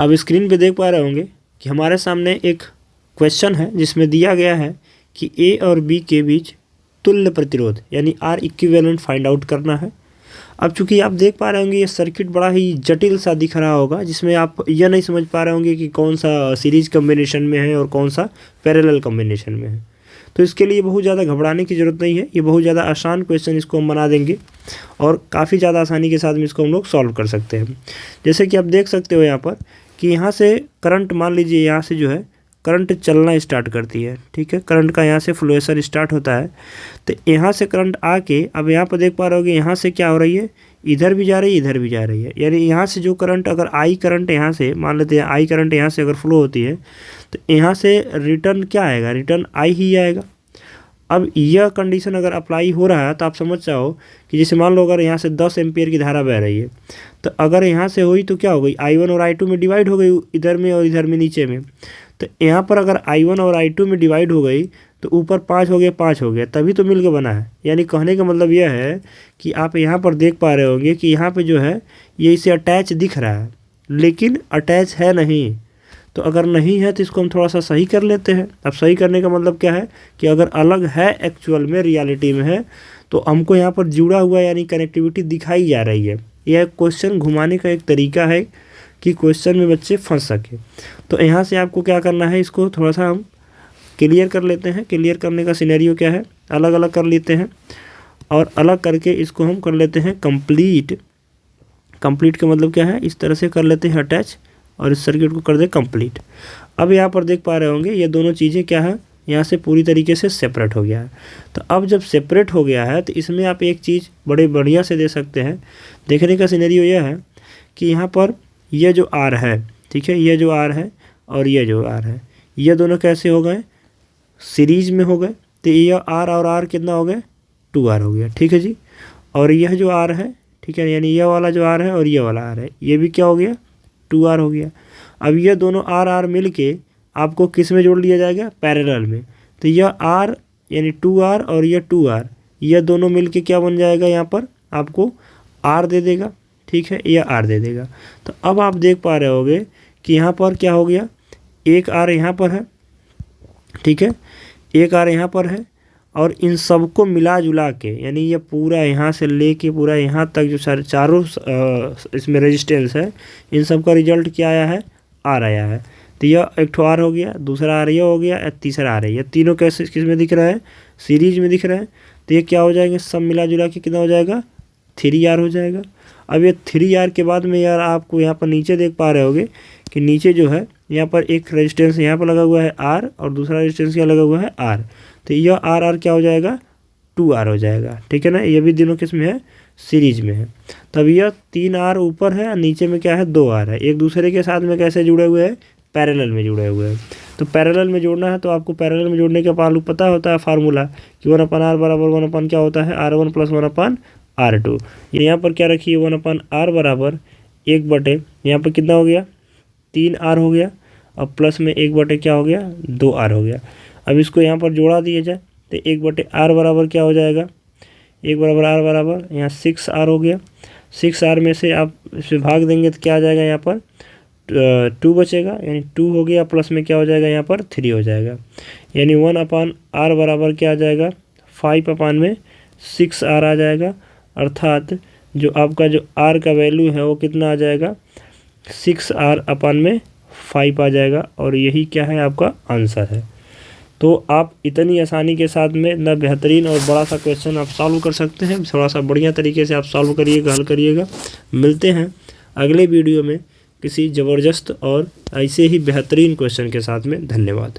अब स्क्रीन पे देख पा रहे होंगे कि हमारे सामने एक क्वेश्चन है जिसमें दिया गया है कि ए और बी के बीच तुल्य प्रतिरोध यानी आर इक्विवेलेंट फाइंड आउट करना है। अब चूंकि आप देख पा रहे होंगे ये सर्किट बड़ा ही जटिल सा दिख रहा होगा, जिसमें आप यह नहीं समझ पा रहे होंगे कि कौन सा सीरीज कम्बिनेशन में है और कौन सा पैरेलल कम्बिनेशन में है। तो इसके लिए बहुत ज़्यादा घबराने की ज़रूरत नहीं है, ये बहुत ज़्यादा आसान क्वेश्चन इसको हम बना देंगे और काफ़ी ज़्यादा आसानी के साथ में इसको हम लोग सॉल्व कर सकते हैं। जैसे कि आप देख सकते हो यहाँ पर कि यहाँ से करंट, मान लीजिए यहाँ से जो है करंट चलना स्टार्ट करती है, ठीक है, करंट का यहाँ से फ्लोएसर स्टार्ट होता है। तो यहाँ से करंट आके अब यहाँ पर देख पा रहे होगे यहाँ से क्या हो रही है, इधर भी जा रही है इधर भी जा रही है। यानी यहाँ से जो करंट, अगर आई करंट यहाँ से मान लेते हैं आई करंट यहाँ से अगर फ्लो होती है तो यहाँ से रिटर्न क्या आएगा, रिटर्न आई ही आएगा। अब यह कंडीशन अगर अप्लाई हो रहा है तो आप समझ जाओ कि जैसे मान लो अगर यहाँ से 10 एम्पियर की धारा बह रही है तो अगर यहाँ से हुई तो क्या हो गई, I1 और I2 में डिवाइड हो गई, इधर में और इधर में नीचे में। तो यहाँ पर अगर I1 और I2 में डिवाइड हो गई तो ऊपर 5 हो गया 5 हो गया, तभी तो मिल के बना है। यानी कहने का मतलब यह है कि आप यहाँ पर देख पा रहे होंगे कि यहाँ पे जो है ये इसे अटैच दिख रहा है लेकिन अटैच है नहीं। तो अगर नहीं है तो इसको हम थोड़ा सा सही कर लेते हैं। अब सही करने का मतलब क्या है कि अगर अलग है एक्चुअल में, रियलिटी में है, तो हमको यहाँ पर जुड़ा हुआ यानी कनेक्टिविटी दिखाई जा रही है। यह क्वेश्चन घुमाने का एक तरीका है कि क्वेश्चन में बच्चे फंस सके। तो यहाँ से आपको क्या करना है, इसको थोड़ा सा हम क्लियर कर लेते हैं। क्लियर करने का सिनेरियो क्या है, अलग अलग कर लेते हैं और अलग करके इसको हम कर लेते हैं कंप्लीट। कंप्लीट का मतलब क्या है, इस तरह से कर लेते हैं अटैच और इस सर्किट को कर दे कंप्लीट। अब यहाँ पर देख पा रहे होंगे ये दोनों चीज़ें क्या है, यहाँ से पूरी तरीके से सेपरेट हो गया है। तो अब जब सेपरेट हो गया है तो इसमें आप एक चीज़ बड़े बढ़िया से दे सकते हैं। देखने का सिनेरियो यह है कि यहाँ पर यह जो आर है, ठीक है, यह जो आर है और यह जो आर है, ये दोनों कैसे हो गए, सीरीज में हो गए। तो यह आर और आर कितना हो गए, 2R हो गया, ठीक है जी। और यह जो आर है, ठीक है, यानी यह वाला जो आर है और यह वाला आर है, ये भी क्या हो गया, 2R हो गया। अब ये दोनों आर आर मिल के आपको किस में जोड़ लिया जाएगा, पैरेलल में। तो यह आर यानी 2R और यह 2R, यह दोनों मिल के क्या बन जाएगा, यहाँ पर आपको आर दे देगा, ठीक है, यह आर दे देगा। तो अब आप देख पा रहे होगे कि यहाँ पर क्या हो गया, एक आर यहाँ पर है, ठीक है, एक आर यहाँ पर है और इन सबको मिला जुला के यानी ये पूरा यहाँ से लेके पूरा यहाँ तक जो चारों इसमें रेजिस्टेंस है, इन सब का रिजल्ट क्या आया है, आर आया है। तो यह एक ठो आर हो गया, दूसरा आर यह हो गया, तीसरा आर है। ये तीनों कैसे किस में दिख रहा है, सीरीज में दिख रहा है। तो ये क्या हो जाएंगे, सब मिला जुला के कितना हो जाएगा, 3R हो जाएगा। अब ये 3R के बाद में यार आपको यहाँ पर नीचे देख पा रहे होगे कि नीचे जो है यहाँ पर एक रेजिस्टेंस यहाँ पर लगा हुआ है R और दूसरा रेजिस्टेंस क्या लगा हुआ है R। तो यह आर क्या हो जाएगा, 2R हो जाएगा, ठीक है ना। ये भी दोनों किस में है, सीरीज में है। तब यह 3R ऊपर है और नीचे में क्या है, 2R है। एक दूसरे के साथ में कैसे जुड़े हुए हैं, पैरेलल में जुड़े हुए हैं। तो पैरेलल में जोड़ना है तो आपको पैरेलल में जोड़ने का मालूम पता होता है फार्मूला कि 1/r बराबर 1 क्या होता है, R1 + 1/r2। ये यहाँ पर क्या रखिए, 1/r बराबर 1/, यहाँ पर कितना हो गया, 3R हो गया और प्लस में 1/, क्या हो गया, 2R हो गया। अब इसको यहाँ पर जोड़ा दिया जाए तो 1/r बराबर क्या हो जाएगा, 1/r बराबर यहाँ 6R हो गया। 6R में से आप इसे भाग देंगे तो क्या आ जाएगा, यहाँ पर 2 बचेगा, यानी 2 हो गया, प्लस में क्या हो जाएगा, यहाँ पर 3 हो जाएगा। यानी 1/r बराबर क्या आ जाएगा, 5/6R आ जाएगा। अर्थात जो आपका जो R का वैल्यू है वो कितना आ जाएगा, 6R/5 आ जाएगा। और यही क्या है, आपका आंसर है। तो आप इतनी आसानी के साथ में इतना बेहतरीन और बड़ा सा क्वेश्चन आप सॉल्व कर सकते हैं। थोड़ा सा बढ़िया तरीके से आप सॉल्व करिएगा, हल करिएगा। मिलते हैं अगले वीडियो में किसी ज़बरदस्त और ऐसे ही बेहतरीन क्वेश्चन के साथ में। धन्यवाद।